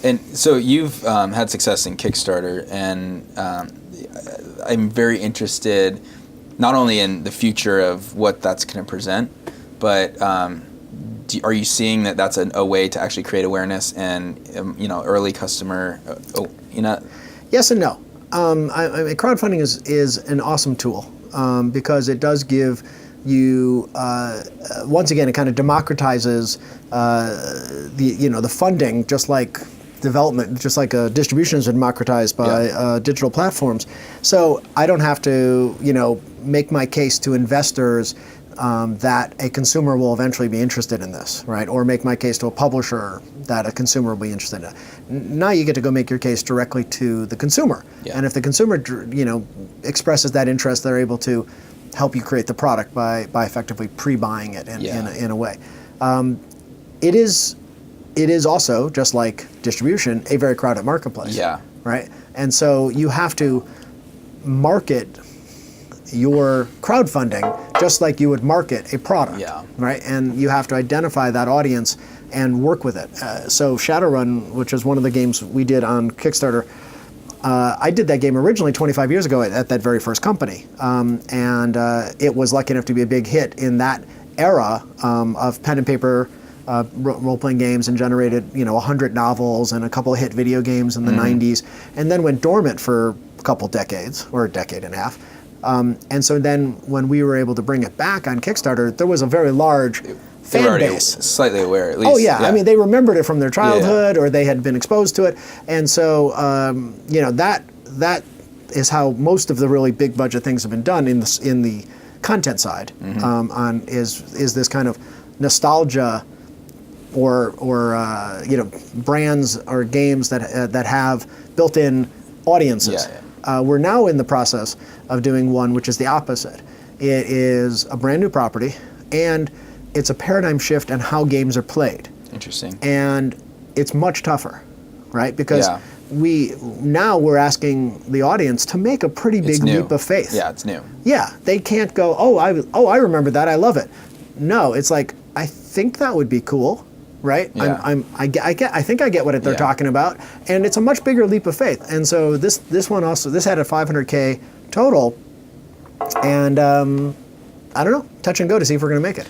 And so you've had success in Kickstarter, and I'm very interested not only in the future of what that's going to present, but are you seeing that that's a way to actually create awareness and early customer? Yes and no. Crowdfunding is an awesome tool because it does give you once again, it kind of democratizes the funding, just like development, just like distribution is democratized by digital platforms. So I don't have to make my case to investors that a consumer will eventually be interested in this, right? Or make my case to a publisher that a consumer will be interested in it. Now you get to go make your case directly to the consumer. Yeah. And if the consumer, expresses that interest, they're able to help you create the product by effectively pre-buying it in a way. It is also, just like distribution, a very crowded marketplace. Yeah. Right? And so you have to market your crowdfunding just like you would market a product. Yeah. Right? And you have to identify that audience and work with it. So Shadowrun, which is one of the games we did on Kickstarter, I did that game originally 25 years ago at that very first company. And it was lucky enough to be a big hit in that era of pen and paper role-playing games, and generated 100 novels and a couple of hit video games in the 90s, and then went dormant for a couple decades, or a decade and a half. And so then when we were able to bring it back on Kickstarter, there was a very large fan base. Slightly aware, at least. Oh yeah. I mean, they remembered it from their childhood, or they had been exposed to it, and so that is how most of the really big budget things have been done in the content side. Is this kind of nostalgia, or brands or games that have built-in audiences. We're now in the process of doing one which is the opposite. It is a brand new property, and it's a paradigm shift in how games are played. Interesting. And it's much tougher, right? Because we're asking the audience to make a pretty big leap of faith. Yeah, it's new. Yeah, they can't go, I remember that, I love it. No, it's like, I think that would be cool, right? Yeah. I think I get what they're talking about, and it's a much bigger leap of faith. And so this one also, this had a $500K total, and I don't know, touch and go to see if we're going to make it.